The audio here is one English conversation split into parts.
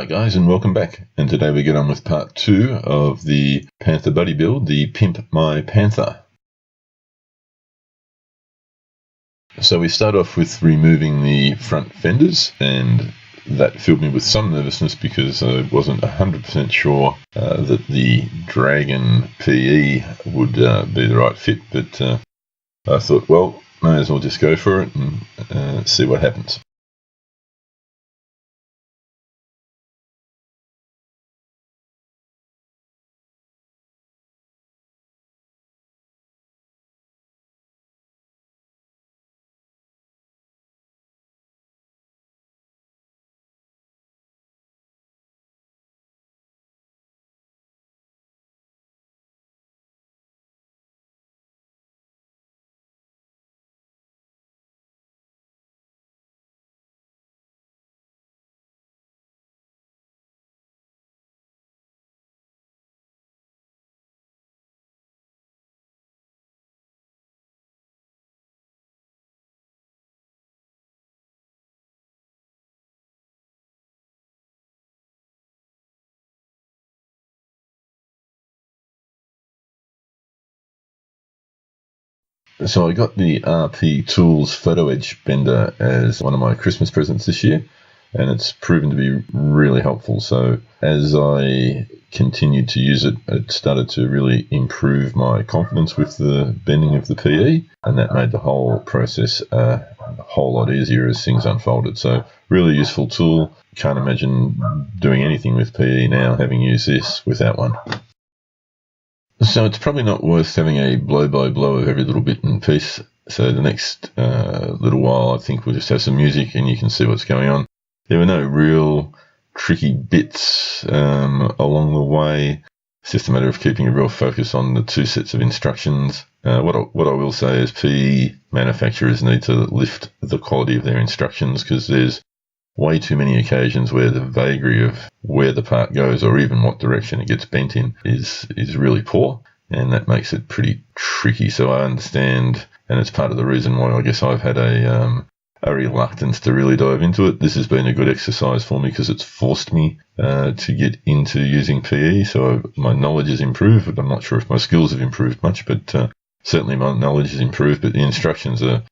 Hi guys, and welcome back. And today we get on with part 2 of the Panther buddy build, the Pimp My Panther. So we start off with removing the front fenders, and that filled me with some nervousness because I wasn't 100% sure that the Dragon PE would be the right fit, but I thought, well, may as well just go for it and see what happens. So I got the RP Tools photo-etch bender as one of my Christmas presents this year, and it's proven to be really helpful. So as I continued to use it, it started to really improve my confidence with the bending of the PE, and that made the whole process a whole lot easier as things unfolded. So really useful tool. Can't imagine doing anything with PE now, having used this without one. So it's probably not worth having a blow-by-blow of every little bit and piece. So the next little while, I think we'll just have some music and you can see what's going on. There were no real tricky bits along the way. It's just a matter of keeping a real focus on the two sets of instructions. What I will say is PE manufacturers need to lift the quality of their instructions, because there's way too many occasions where the vagary of where the part goes or even what direction it gets bent in is really poor, and that makes it pretty tricky. So I understand, and it's part of the reason why I guess I've had a reluctance to really dive into it. This has been a good exercise for me because it's forced me to get into using PE. So my knowledge has improved, but I'm not sure if my skills have improved much, but certainly my knowledge has improved. But the instructions are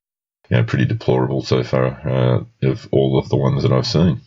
pretty deplorable so far of all of the ones that I've seen.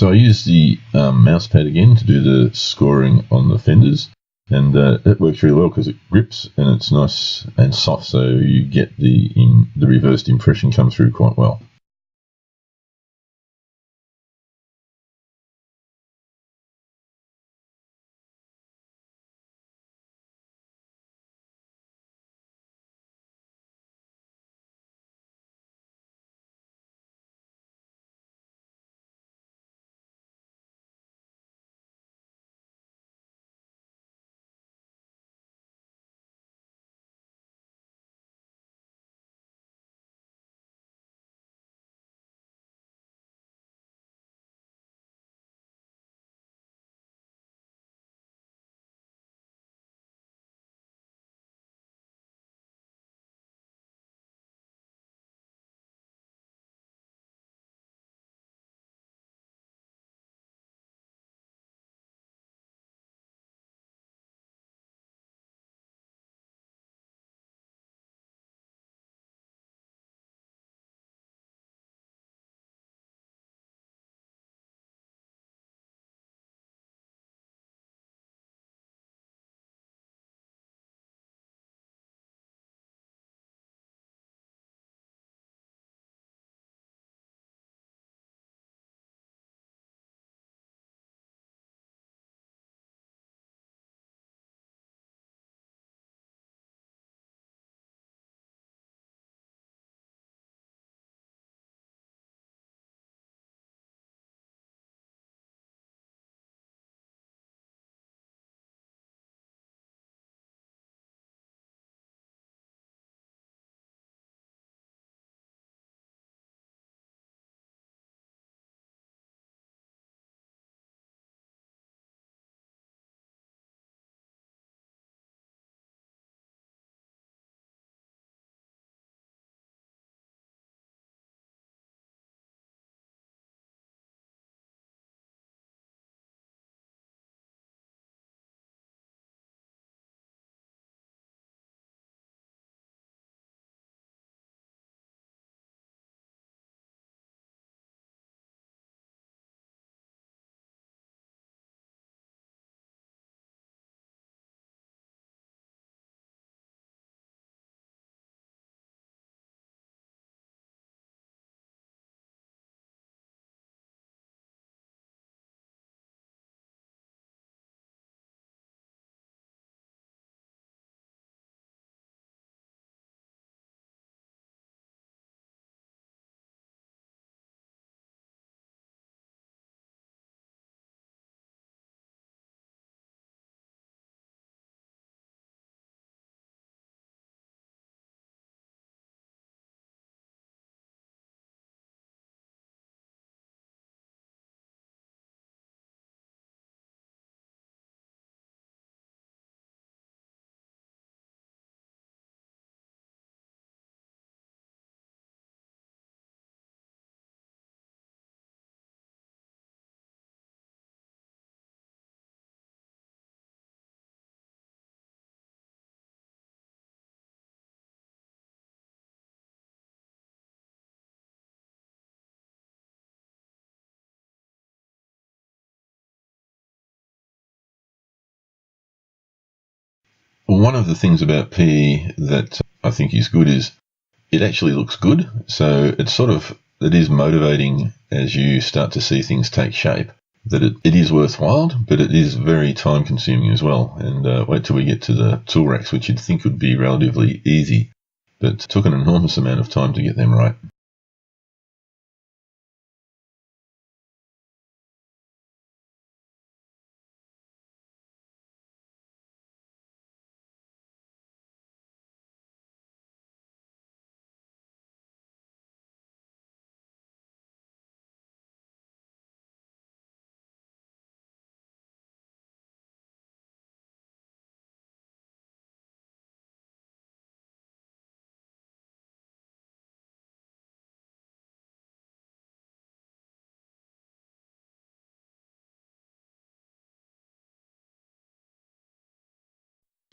So I use the mouse pad again to do the scoring on the fenders, and it works really well because it grips and it's nice and soft, so you get the reversed impression come through quite well. One of the things about PE that I think is good is it actually looks good. So it is motivating as you start to see things take shape, that it is worthwhile, but it is very time consuming as well. And wait till we get to the tool racks, which you'd think would be relatively easy, but took an enormous amount of time to get them right.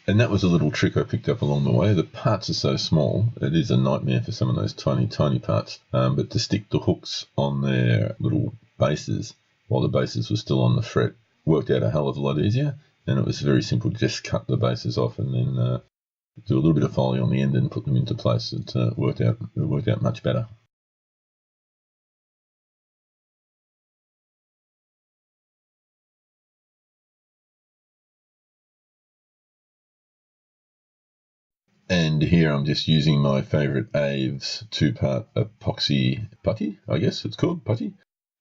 And that was a little trick I picked up along the way. The parts are so small, it is a nightmare for some of those tiny, tiny parts. But to stick the hooks on their little bases while the bases were still on the fret. Worked out a hell of a lot easier, and it was very simple to just cut the bases off and then do a little bit of foley on the end and put them into place. It worked out much better. And here I'm just using my favourite Aves 2-part epoxy putty, I guess it's called, putty.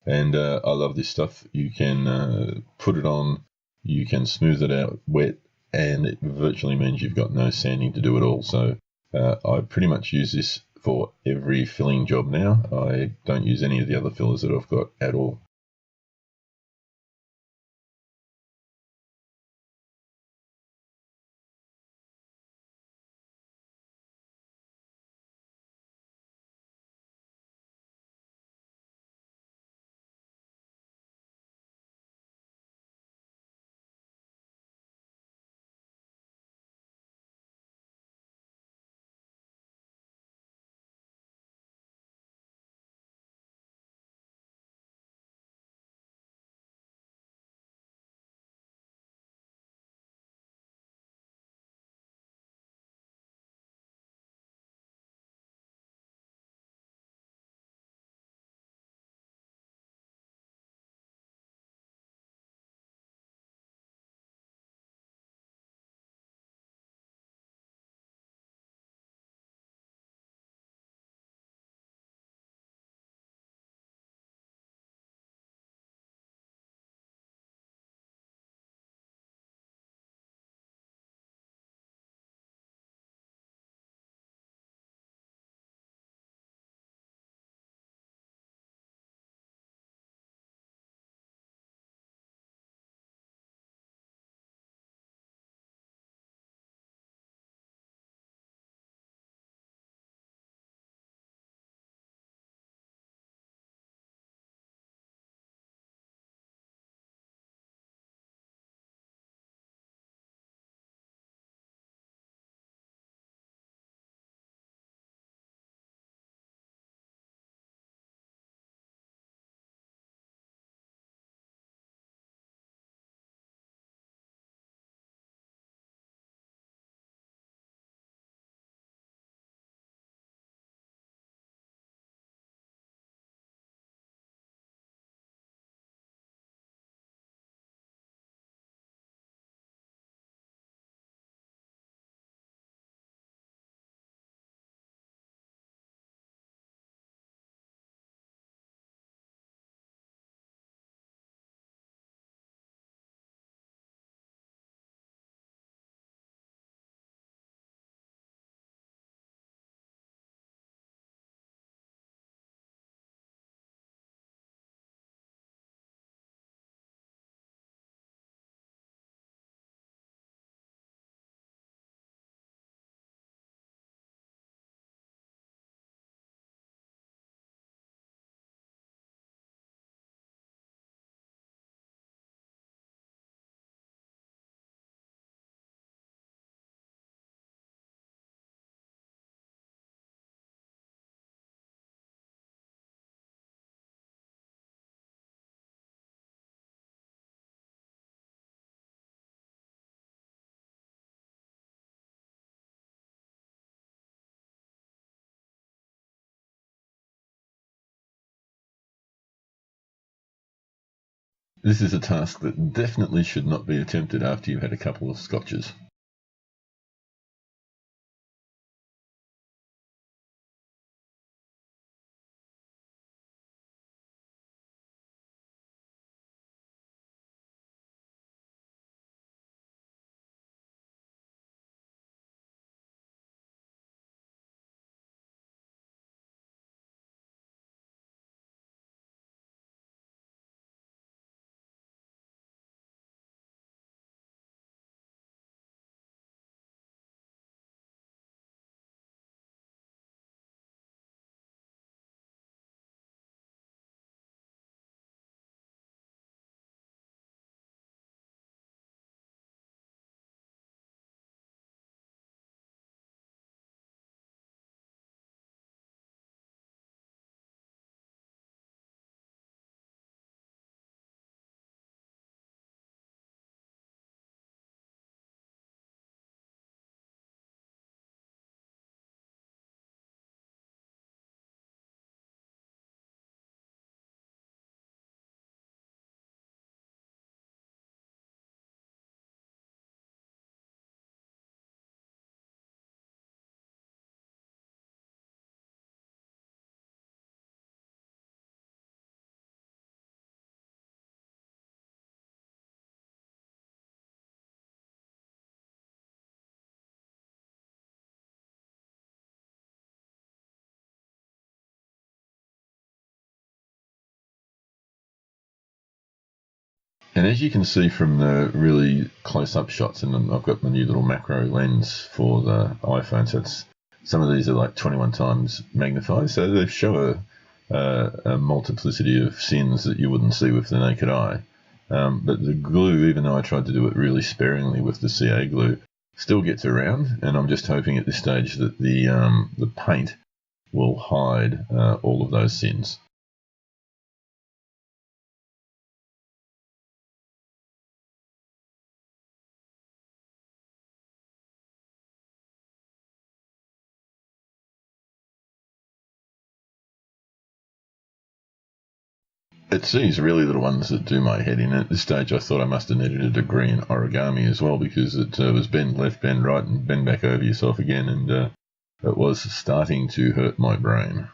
And I love this stuff. You can put it on, you can smooth it out wet, and it virtually means you've got no sanding to do at all. So I pretty much use this for every filling job now. I don't use any of the other fillers that I've got at all. This is a task that definitely should not be attempted after you've had a couple of scotches. And as you can see from the really close-up shots, and I've got the new little macro lens for the iPhone, so some of these are like 21 times magnified, so they show a multiplicity of sins that you wouldn't see with the naked eye. But the glue, even though I tried to do it really sparingly with the CA glue, still gets around, and I'm just hoping at this stage that the paint will hide all of those sins. It's these really little ones that do my head in. At this stage, I thought I must have needed a degree in origami as well, because it was bend left, bend right, and bend back over yourself again, and it was starting to hurt my brain.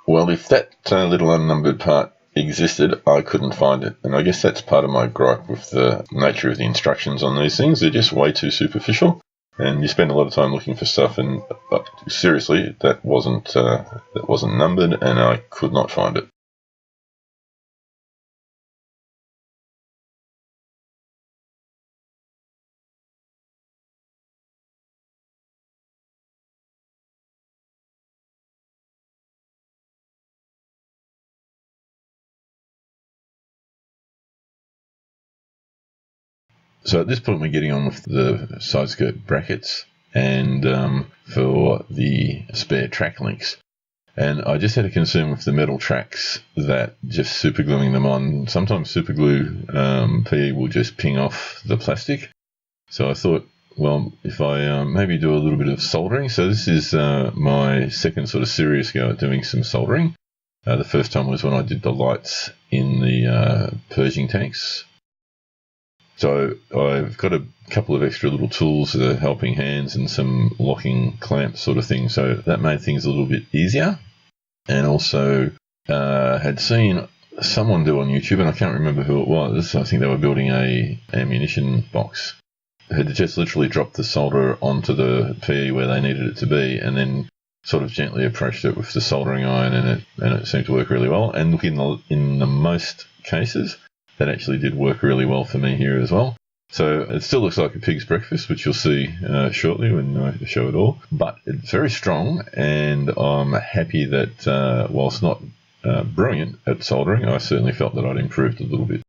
Well, if that little unnumbered part existed, I couldn't find it. And I guess that's part of my gripe with the nature of the instructions on these things. They're just way too superficial, and you spend a lot of time looking for stuff, and seriously, that wasn't numbered, and I could not find it. So at this point, we're getting on with the side skirt brackets and for the spare track links. And I just had a concern with the metal tracks that just supergluing them on. Sometimes superglue PE will just ping off the plastic. So I thought, well, if I maybe do a little bit of soldering. So this is my second sort of serious go at doing some soldering. The first time was when I did the lights in the purging tanks. So I've got a couple of extra little tools that are helping hands and some locking clamps sort of thing. So that made things a little bit easier. And also had seen someone do on YouTube, and I can't remember who it was. I think they were building a ammunition box. Had just literally dropped the solder onto the PE where they needed it to be, and then sort of gently approached it with the soldering iron, and it seemed to work really well. And look, in the most cases, that actually did work really well for me here as well. So it still looks like a pig's breakfast, which you'll see shortly when I show it all. But it's very strong, and I'm happy that whilst not brilliant at soldering, I certainly felt that I'd improved a little bit.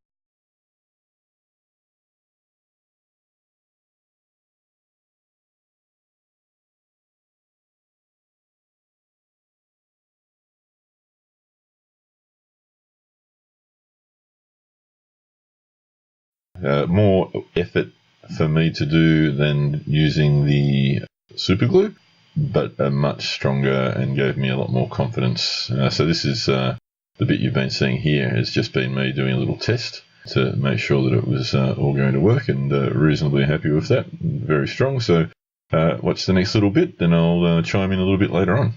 More effort for me to do than using the super glue, but a much stronger, and gave me a lot more confidence. So this is the bit you've been seeing here has just been me doing a little test to make sure that it was all going to work, and reasonably happy with that. Very strong. So watch the next little bit, then I'll chime in a little bit later on.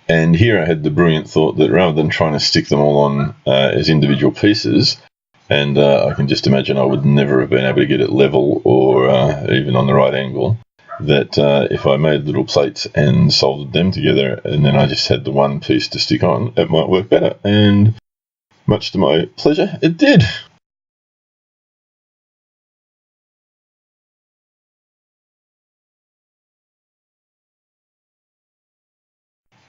And here I had the brilliant thought that rather than trying to stick them all on as individual pieces, and I can just imagine I would never have been able to get it level or even on the right angle, that if I made little plates and soldered them together and then I just had the one piece to stick on, it might work better. And much to my pleasure, it did.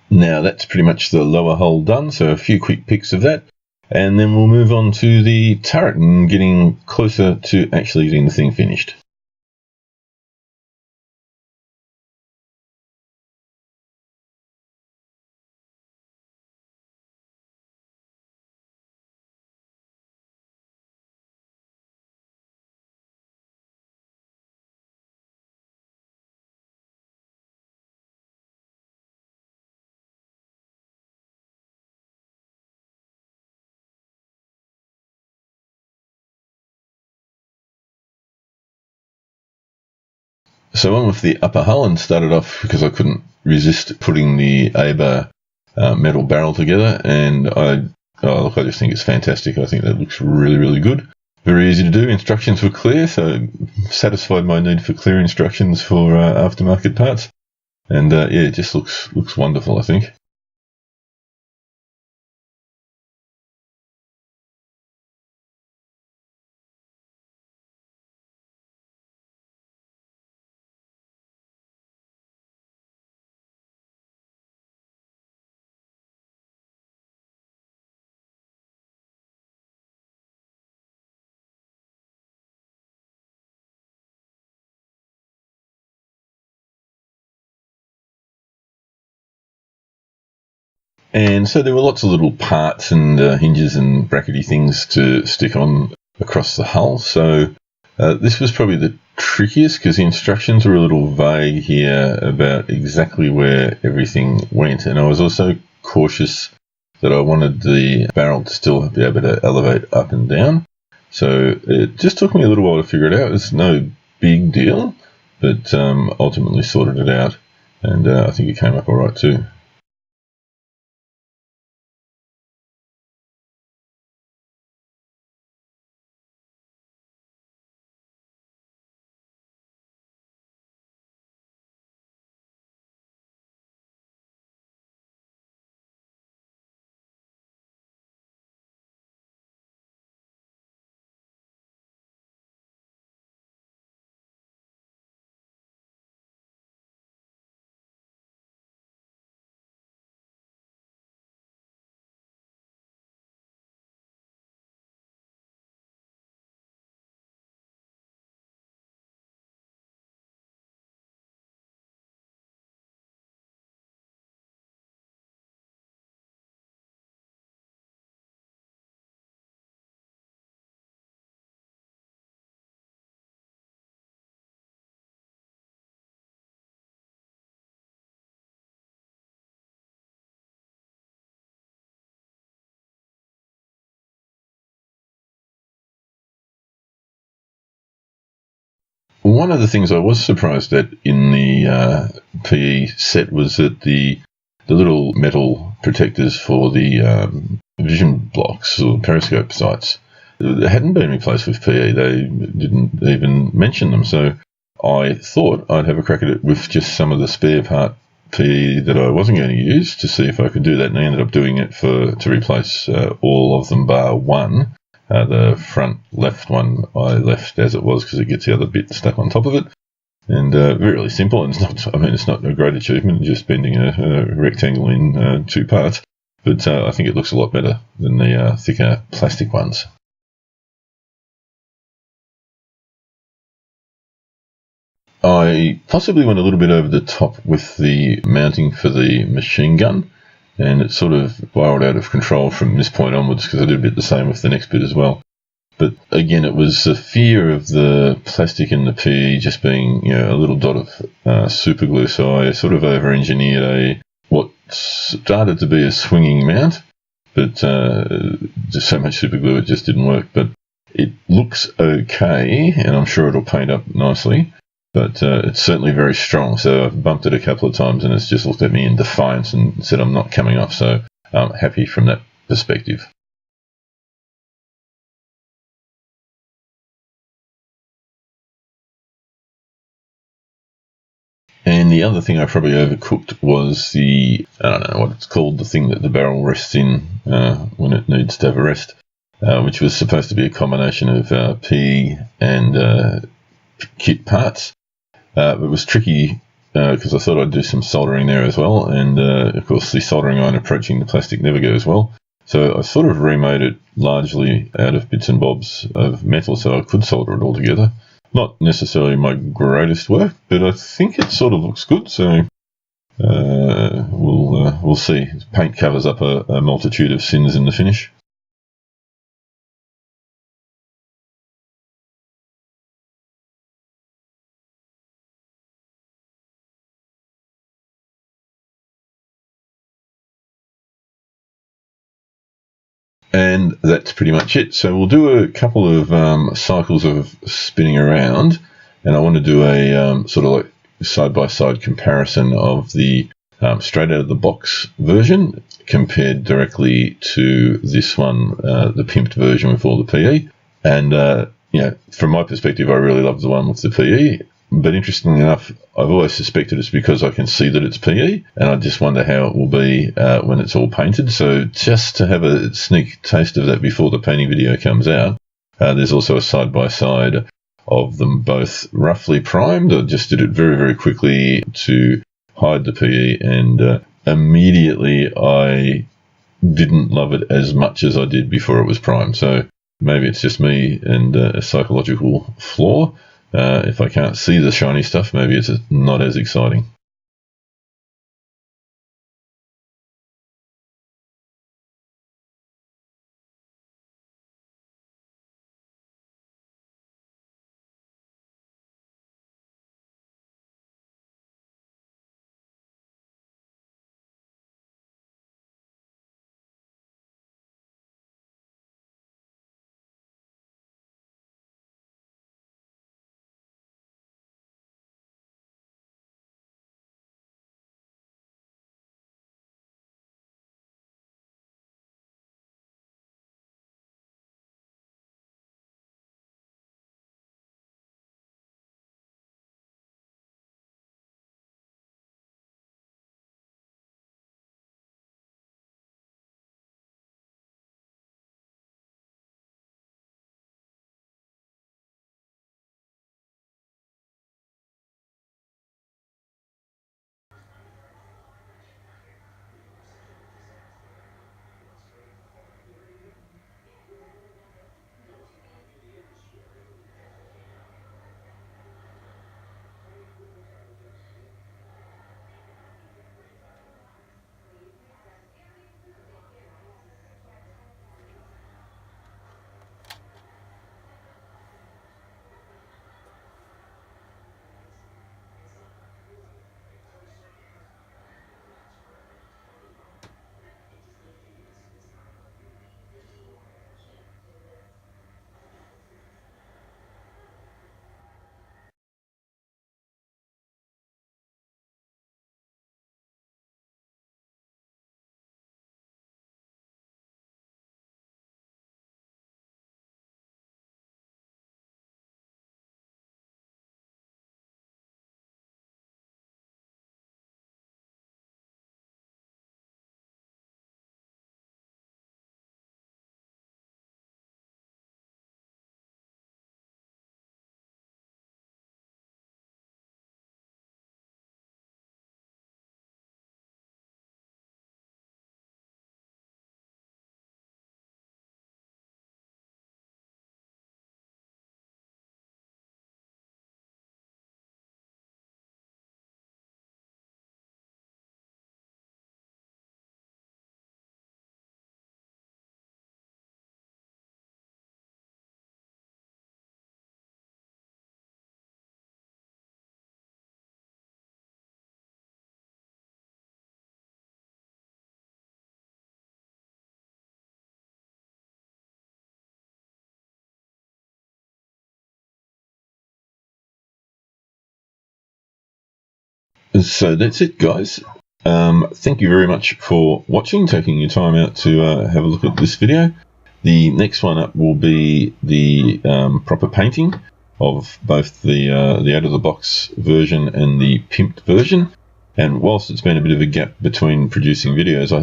Now that's pretty much the lower hull done, so a few quick pics of that, and then we'll move on to the turret and getting closer to actually getting the thing finished. So on with the upper hull, and started off because I couldn't resist putting the Aber metal barrel together, and I just think it's fantastic. I think that looks really, really good. Very easy to do. Instructions were clear, so satisfied my need for clear instructions for aftermarket parts. And yeah, it just looks wonderful, I think. And so there were lots of little parts and hinges and brackety things to stick on across the hull. So this was probably the trickiest because the instructions were a little vague here about exactly where everything went. And I was also cautious that I wanted the barrel to still be able to elevate up and down. So it just took me a little while to figure it out. It's no big deal, but ultimately sorted it out. And I think it came up all right too. One of the things I was surprised at in the PE set was that the little metal protectors for the vision blocks or periscope sights hadn't been replaced with PE. They didn't even mention them. So I thought I'd have a crack at it with just some of the spare part PE that I wasn't going to use to see if I could do that, and I ended up doing it to replace all of them bar one. The front left one I left as it was because it gets the other bit stuck on top of it. And really simple, and it's not a great achievement, just bending a rectangle in two parts. But I think it looks a lot better than the thicker plastic ones. I possibly went a little bit over the top with the mounting for the machine gun. and it sort of spiraled out of control from this point onwards, because I did a bit the same with the next bit as well. But again, it was the fear of the plastic and the PE just being, a little dot of super glue. So I sort of over-engineered what started to be a swinging mount, but just so much super glue it just didn't work. But it looks okay, and I'm sure it'll paint up nicely. But it's certainly very strong. So I've bumped it a couple of times, and it's just looked at me in defiance and said I'm not coming off. So I'm happy from that perspective. And the other thing I probably overcooked was I don't know what it's called, the thing that the barrel rests in when it needs to have a rest, which was supposed to be a combination of PE and kit parts. It was tricky because I thought I'd do some soldering there as well, and of course the soldering iron approaching the plastic never goes well. So I sort of remade it largely out of bits and bobs of metal so I could solder it all together. Not necessarily my greatest work, but I think it sort of looks good. So we'll see. Paint covers up a multitude of sins in the finish. And that's pretty much it. So we'll do a couple of cycles of spinning around, and I want to do a sort of like side-by-side comparison of the straight out of the box version compared directly to this one, the pimped version with all the PE. And from my perspective, I really love the one with the PE. But interestingly enough, I've always suspected it's because I can see that it's PE, and I just wonder how it will be when it's all painted. So just to have a sneak taste of that before the painting video comes out, there's also a side-by-side of them both roughly primed. I just did it very, very quickly to hide the PE, and immediately I didn't love it as much as I did before it was primed. So maybe it's just me and a psychological flaw. If I can't see the shiny stuff, maybe it's not as exciting. So that's it, guys. Thank you very much for watching, taking your time out to have a look at this video. The next one up will be the proper painting of both the out-of-the-box version and the pimped version. And whilst it's been a bit of a gap between producing videos, I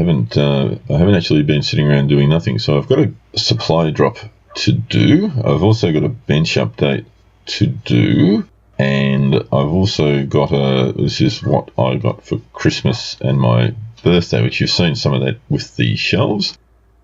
haven't actually been sitting around doing nothing. So I've got a supply drop to do. I've also got a bench update to do. And I've also got this is what I got for Christmas and my birthday, which you've seen some of that with the shelves.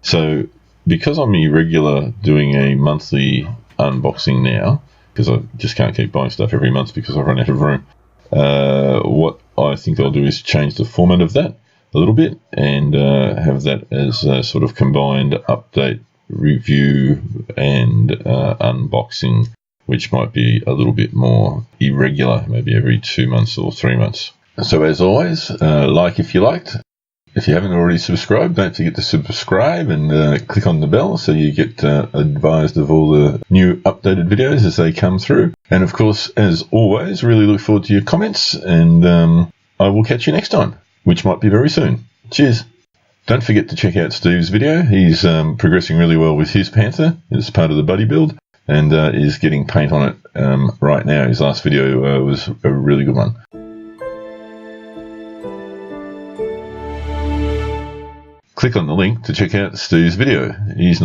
So because I'm irregular doing a monthly unboxing now, because I just can't keep buying stuff every month because I run out of room, what I think I'll do is change the format of that a little bit and have that as a sort of combined update, review, and unboxing, which might be a little bit more irregular, maybe every 2 months or 3 months. So as always, like if you liked. If you haven't already subscribed, don't forget to subscribe and click on the bell so you get advised of all the new updated videos as they come through. And of course, as always, really look forward to your comments, and I will catch you next time, which might be very soon. Cheers. Don't forget to check out Steve's video. He's progressing really well with his Panther. It's part of the buddy build, and is getting paint on it right now. His last video was a really good one. Click on the link to check out Steve's video. He's